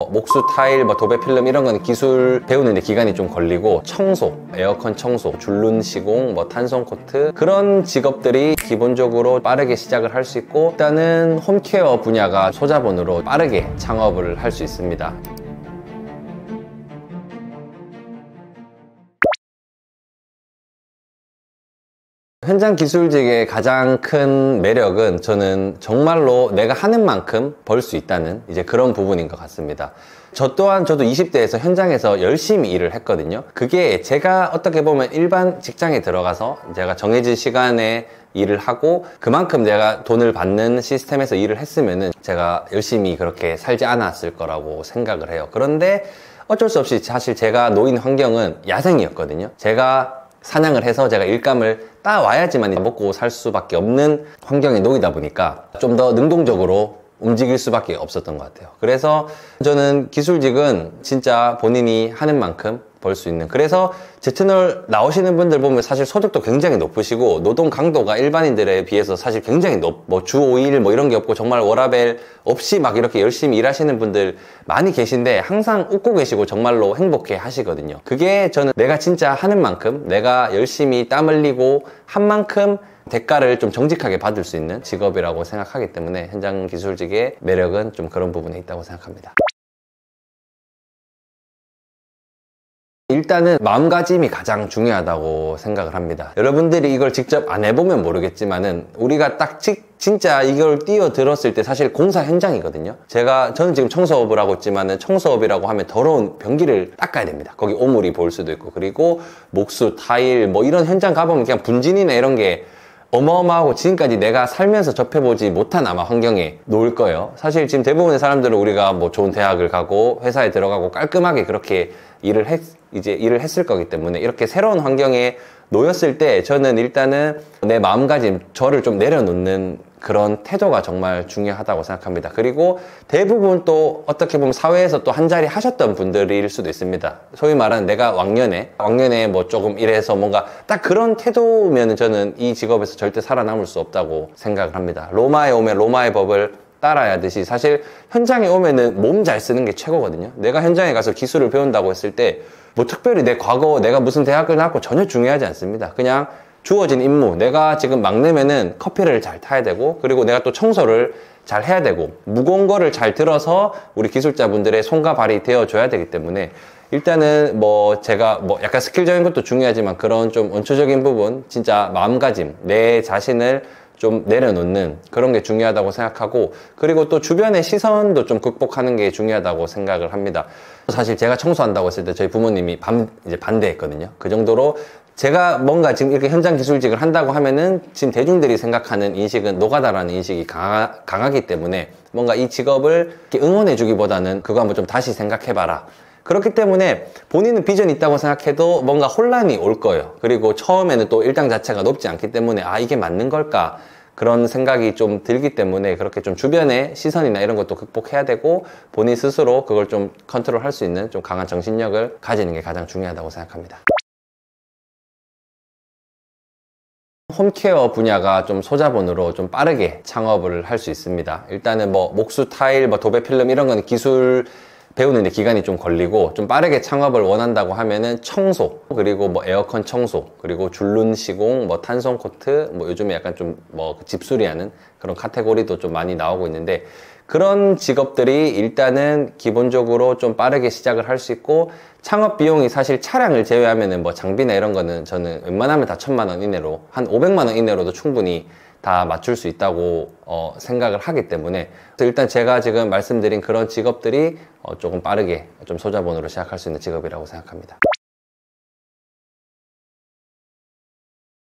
목수 타일, 도배 필름 이런 거는 기술 배우는데 기간이 좀 걸리고, 청소, 에어컨 청소, 줄눈 시공, 탄성 코트, 그런 직업들이 기본적으로 빠르게 시작을 할 수 있고, 일단은 홈케어 분야가 소자본으로 빠르게 창업을 할 수 있습니다. 현장 기술직의 가장 큰 매력은 저는 정말로 내가 하는 만큼 벌 수 있다는 이제 그런 부분인 것 같습니다. 저 또한 저도 20대에서 현장에서 열심히 일을 했거든요. 그게 제가 어떻게 보면 일반 직장에 들어가서 제가 정해진 시간에 일을 하고 그만큼 내가 돈을 받는 시스템에서 일을 했으면은 제가 열심히 그렇게 살지 않았을 거라고 생각을 해요. 그런데 어쩔 수 없이 사실 제가 놓인 환경은 야생이었거든요. 제가 사냥을 해서 제가 일감을 따와야지만 먹고 살 수밖에 없는 환경에 놓이다 보니까 좀 더 능동적으로 움직일 수밖에 없었던 것 같아요. 그래서 저는 기술직은 진짜 본인이 하는 만큼 벌 수 있는, 그래서 제 채널 나오시는 분들 보면 사실 소득도 굉장히 높으시고 노동 강도가 일반인들에 비해서 사실 굉장히 주 5일 이런 게 없고 정말 워라밸 없이 막 이렇게 열심히 일하시는 분들 많이 계신데 항상 웃고 계시고 정말로 행복해 하시거든요. 그게 저는 내가 진짜 하는 만큼, 내가 열심히 땀 흘리고 한 만큼 대가를 좀 정직하게 받을 수 있는 직업이라고 생각하기 때문에 현장 기술직의 매력은 좀 그런 부분에 있다고 생각합니다. 일단은 마음가짐이 가장 중요하다고 생각을 합니다. 여러분들이 이걸 직접 안 해보면 모르겠지만은 우리가 딱 진짜 이걸 뛰어들었을 때 사실 공사 현장이거든요. 저는 지금 청소업을 하고 있지만은 청소업이라고 하면 더러운 변기를 닦아야 됩니다. 거기 오물이 보일 수도 있고, 그리고 목수, 타일 이런 현장 가보면 그냥 분진이나 이런 게 어마어마하고 지금까지 내가 살면서 접해보지 못한 아마 환경에 놓을 거예요. 사실 지금 대부분의 사람들은 우리가 좋은 대학을 가고 회사에 들어가고 깔끔하게 그렇게 일을 했을 거기 때문에 이렇게 새로운 환경에 놓였을 때 저는 일단은 내 마음가짐, 저를 좀 내려놓는 그런 태도가 정말 중요하다고 생각합니다. 그리고 대부분 또 어떻게 보면 사회에서 또 한 자리 하셨던 분들일 수도 있습니다. 소위 말하는 내가 왕년에 조금 이래서 뭔가 딱 그런 태도면 저는 이 직업에서 절대 살아남을 수 없다고 생각을 합니다. 로마에 오면 로마의 법을 따라야 하듯이 사실 현장에 오면은 몸 잘 쓰는 게 최고거든요. 내가 현장에 가서 기술을 배운다고 했을 때 특별히 내 과거 내가 무슨 대학을 나왔고 전혀 중요하지 않습니다. 그냥 주어진 임무, 내가 지금 막내면은 커피를 잘 타야 되고, 그리고 내가 또 청소를 잘 해야 되고, 무거운 거를 잘 들어서 우리 기술자분들의 손과 발이 되어줘야 되기 때문에 일단은 제가 약간 스킬적인 것도 중요하지만 그런 좀 원초적인 부분, 진짜 마음가짐, 내 자신을 좀 내려놓는 그런 게 중요하다고 생각하고, 그리고 또 주변의 시선도 좀 극복하는 게 중요하다고 생각을 합니다. 사실 제가 청소한다고 했을 때 저희 부모님이 이제 반대했거든요. 그 정도로 제가 뭔가 지금 이렇게 현장 기술직을 한다고 하면은 지금 대중들이 생각하는 인식은 노가다라는 인식이 강하기 때문에 뭔가 이 직업을 이렇게 응원해 주기보다는 그거 한번 좀 다시 생각해봐라. 그렇기 때문에 본인은 비전이 있다고 생각해도 뭔가 혼란이 올 거예요. 그리고 처음에는 또 일당 자체가 높지 않기 때문에 이게 맞는 걸까? 그런 생각이 좀 들기 때문에 그렇게 좀 주변의 시선이나 이런 것도 극복해야 되고 본인 스스로 그걸 좀 컨트롤 할 수 있는 좀 강한 정신력을 가지는 게 가장 중요하다고 생각합니다. 홈케어 분야가 좀 소자본으로 좀 빠르게 창업을 할 수 있습니다. 일단은 목수 타일, 도배 필름 이런 거는 기술 배우는데 기간이 좀 걸리고, 좀 빠르게 창업을 원한다고 하면은 청소, 그리고 에어컨 청소, 그리고 줄눈 시공, 탄성 코트, 요즘에 약간 좀 집수리하는 그런 카테고리도 좀 많이 나오고 있는데, 그런 직업들이 일단은 기본적으로 좀 빠르게 시작을 할 수 있고, 창업 비용이 사실 차량을 제외하면은 장비나 이런 거는 저는 웬만하면 다 1,000만 원 이내로, 한 500만 원 이내로도 충분히 다 맞출 수 있다고 생각을 하기 때문에 일단 제가 지금 말씀드린 그런 직업들이 조금 빠르게 좀 소자본으로 시작할 수 있는 직업이라고 생각합니다.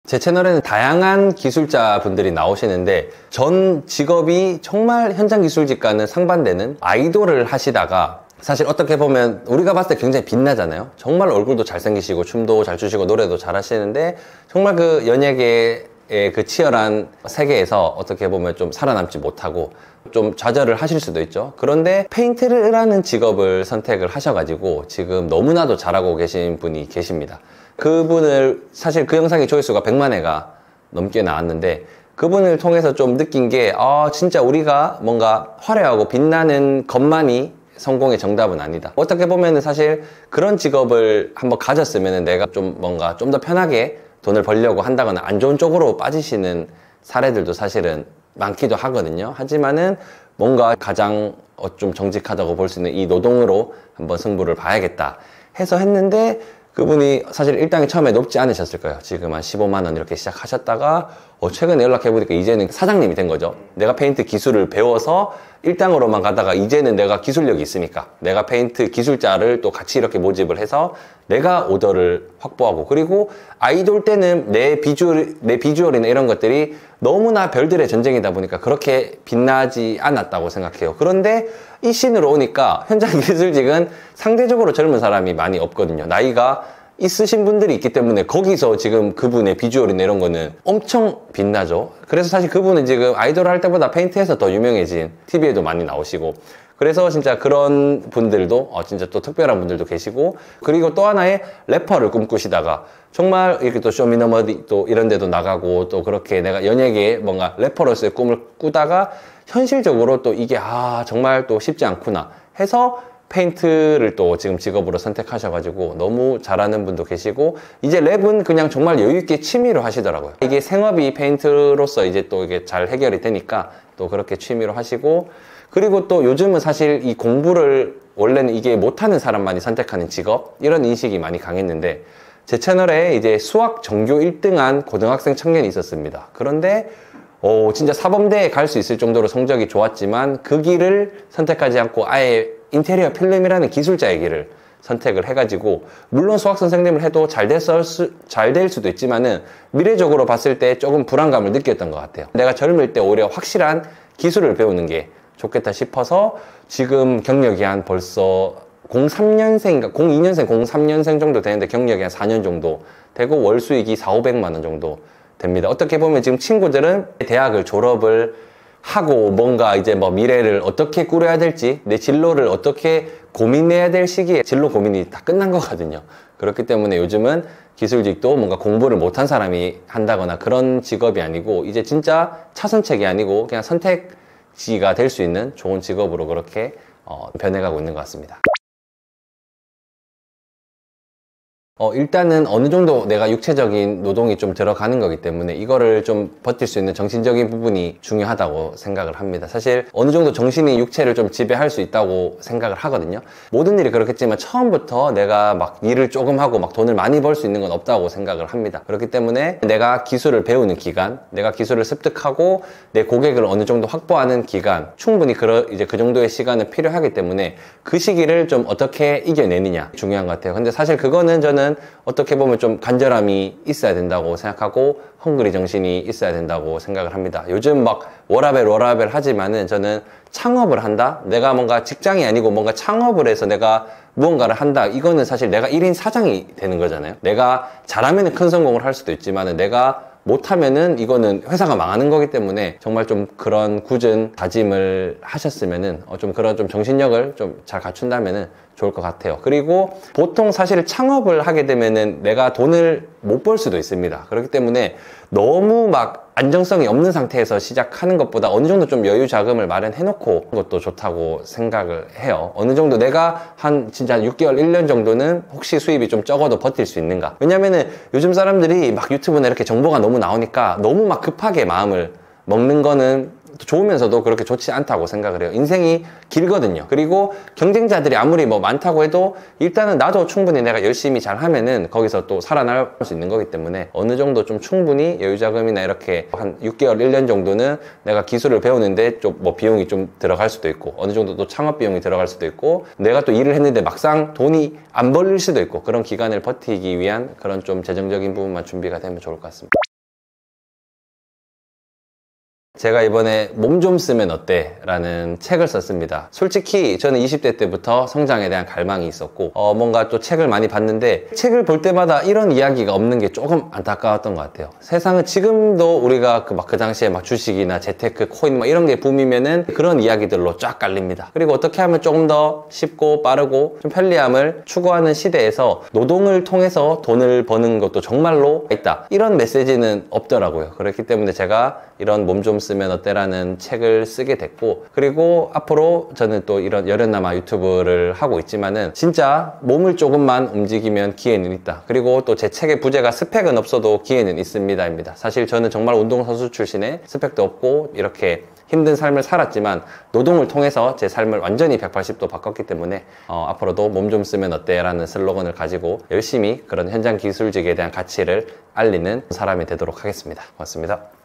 제 채널에는 다양한 기술자 분들이 나오시는데, 전 직업이 정말 현장 기술직과는 상반되는 아이돌을 하시다가, 사실 어떻게 보면 우리가 봤을 때 굉장히 빛나잖아요. 정말 얼굴도 잘생기시고 춤도 잘 추시고 노래도 잘 하시는데 정말 그 연예계의 그 치열한 세계에서 어떻게 보면 좀 살아남지 못하고 좀 좌절을 하실 수도 있죠. 그런데 페인트를 하는 직업을 선택을 하셔가지고 지금 너무나도 잘하고 계신 분이 계십니다. 그분을 사실 그 영상의 조회수가 100만 회가 넘게 나왔는데, 그분을 통해서 좀 느낀 게 진짜 우리가 뭔가 화려하고 빛나는 것만이 성공의 정답은 아니다. 어떻게 보면은 사실 그런 직업을 한번 가졌으면은 내가 좀 뭔가 좀 더 편하게 돈을 벌려고 한다거나 안 좋은 쪽으로 빠지시는 사례들도 사실은 많기도 하거든요. 하지만은 뭔가 가장 좀 정직하다고 볼 수 있는 이 노동으로 한번 승부를 봐야겠다 해서 했는데, 그분이 사실 일당이 처음에 높지 않으셨을 거예요. 지금 한 15만 원 이렇게 시작하셨다가 최근에 연락해보니까 이제는 사장님이 된 거죠. 내가 페인트 기술을 배워서 일당으로만 가다가 이제는 내가 기술력이 있으니까 내가 페인트 기술자를 또 같이 이렇게 모집을 해서 내가 오더를 확보하고, 그리고 아이돌 때는 내 비주얼이나 이런 것들이 너무나 별들의 전쟁이다 보니까 그렇게 빛나지 않았다고 생각해요. 그런데 이 씬으로 오니까 현장 기술직은 상대적으로 젊은 사람이 많이 없거든요. 나이가 있으신 분들이 있기 때문에 거기서 지금 그분의 비주얼이나 이런 거는 엄청 빛나죠. 그래서 사실 그분은 지금 아이돌 할 때보다 페인트에서 더 유명해진, TV에도 많이 나오시고, 그래서 진짜 그런 분들도 진짜 또 특별한 분들도 계시고, 그리고 또 하나의 래퍼를 꿈꾸시다가 정말 이렇게 또 쇼미더머니 또 이런 데도 나가고, 또 그렇게 내가 연예계에 뭔가 래퍼로서의 꿈을 꾸다가 현실적으로 또 이게 정말 또 쉽지 않구나 해서 페인트를 또 지금 직업으로 선택하셔가지고 너무 잘하는 분도 계시고, 이제 랩은 그냥 정말 여유있게 취미로 하시더라고요. 이게 생업이 페인트로서 이제 또 이게 잘 해결이 되니까 또 그렇게 취미로 하시고, 그리고 또 요즘은 사실 이 공부를 원래는 이게 못하는 사람만이 선택하는 직업, 이런 인식이 많이 강했는데, 제 채널에 이제 수학 전교 1등한 고등학생 청년이 있었습니다. 그런데 진짜 사범대에 갈 수 있을 정도로 성적이 좋았지만 그 길을 선택하지 않고 아예 인테리어 필름이라는 기술자의 길을 선택을 해가지고, 물론 수학 선생님을 해도 잘 될 수도 있지만은 미래적으로 봤을 때 조금 불안감을 느꼈던 것 같아요. 내가 젊을 때 오히려 확실한 기술을 배우는 게 좋겠다 싶어서 지금 경력이 한 벌써 03년생인가 02년생 03년생 정도 되는데 경력이 한 4년 정도 되고 월 수익이 400~500만 원 정도 됩니다. 어떻게 보면 지금 친구들은 대학을 졸업을 하고 뭔가 이제 뭐 미래를 어떻게 꾸려야 될지, 내 진로를 어떻게 고민해야 될 시기에 진로 고민이 다 끝난 거거든요. 그렇기 때문에 요즘은 기술직도 뭔가 공부를 못한 사람이 한다거나 그런 직업이 아니고, 이제 진짜 차선책이 아니고 그냥 선택지가 될 수 있는 좋은 직업으로 그렇게 변해가고 있는 것 같습니다. 일단은 어느 정도 내가 육체적인 노동이 좀 들어가는 거기 때문에 이거를 좀 버틸 수 있는 정신적인 부분이 중요하다고 생각을 합니다. 사실 어느 정도 정신이 육체를 좀 지배할 수 있다고 생각을 하거든요. 모든 일이 그렇겠지만 처음부터 내가 막 일을 조금 하고 막 돈을 많이 벌 수 있는 건 없다고 생각을 합니다. 그렇기 때문에 내가 기술을 배우는 기간, 내가 기술을 습득하고 내 고객을 어느 정도 확보하는 기간, 충분히 이제 그 정도의 시간은 필요하기 때문에 그 시기를 좀 어떻게 이겨내느냐 중요한 것 같아요. 근데 사실 그거는 저는 어떻게 보면 좀 간절함이 있어야 된다고 생각하고 헝그리 정신이 있어야 된다고 생각을 합니다. 요즘 막 워라벨 하지만은 저는 창업을 한다? 내가 뭔가 직장이 아니고 뭔가 창업을 해서 내가 무언가를 한다. 이거는 사실 내가 1인 사장이 되는 거잖아요. 내가 잘하면 큰 성공을 할 수도 있지만은 내가 못하면은 이거는 회사가 망하는 거기 때문에 정말 좀 그런 굳은 다짐을 하셨으면은 좀 그런 좀 정신력을 좀 잘 갖춘다면은 좋을 것 같아요. 그리고 보통 사실 창업을 하게 되면은 내가 돈을 못 벌 수도 있습니다. 그렇기 때문에 너무 막 안정성이 없는 상태에서 시작하는 것보다 어느 정도 좀 여유 자금을 마련해 놓고 것도 좋다고 생각을 해요. 어느 정도 내가 진짜 6개월, 1년 정도는 혹시 수입이 좀 적어도 버틸 수 있는가. 왜냐면은 요즘 사람들이 막 유튜브나 이렇게 정보가 너무 나오니까 너무 막 급하게 마음을 먹는 거는 좋으면서도 그렇게 좋지 않다고 생각을 해요. 인생이 길거든요. 그리고 경쟁자들이 아무리 뭐 많다고 해도 일단은 나도 충분히 내가 열심히 잘 하면은 거기서 또 살아날 수 있는 거기 때문에 어느 정도 좀 충분히 여유자금이나 이렇게 한 6개월, 1년 정도는 내가 기술을 배우는데 좀 뭐 비용이 좀 들어갈 수도 있고, 어느 정도 또 창업 비용이 들어갈 수도 있고, 내가 또 일을 했는데 막상 돈이 안 벌릴 수도 있고, 그런 기간을 버티기 위한 그런 좀 재정적인 부분만 준비가 되면 좋을 것 같습니다. 제가 이번에 몸 좀 쓰면 어때? 라는 책을 썼습니다. 솔직히 저는 20대 때부터 성장에 대한 갈망이 있었고 뭔가 또 책을 많이 봤는데 책을 볼 때마다 이런 이야기가 없는 게 조금 안타까웠던 것 같아요. 세상은 지금도 우리가 그 당시에 막 주식이나 재테크, 코인 막 이런 게 붐이면은 그런 이야기들로 쫙 깔립니다. 그리고 어떻게 하면 조금 더 쉽고 빠르고 좀 편리함을 추구하는 시대에서 노동을 통해서 돈을 버는 것도 정말로 있다. 이런 메시지는 없더라고요. 그렇기 때문에 제가 이런 몸 좀 쓰면 쓰면 어때라는 책을 쓰게 됐고, 그리고 앞으로 저는 또 이런 열연남아 유튜브를 하고 있지만은 진짜 몸을 조금만 움직이면 기회는 있다. 그리고 또 제 책의 부제가 스펙은 없어도 기회는 있습니다입니다. 사실 저는 정말 운동선수 출신에 스펙도 없고 이렇게 힘든 삶을 살았지만 노동을 통해서 제 삶을 완전히 180도 바꿨기 때문에 앞으로도 몸 좀 쓰면 어때? 라는 슬로건을 가지고 열심히 그런 현장 기술직에 대한 가치를 알리는 사람이 되도록 하겠습니다. 고맙습니다.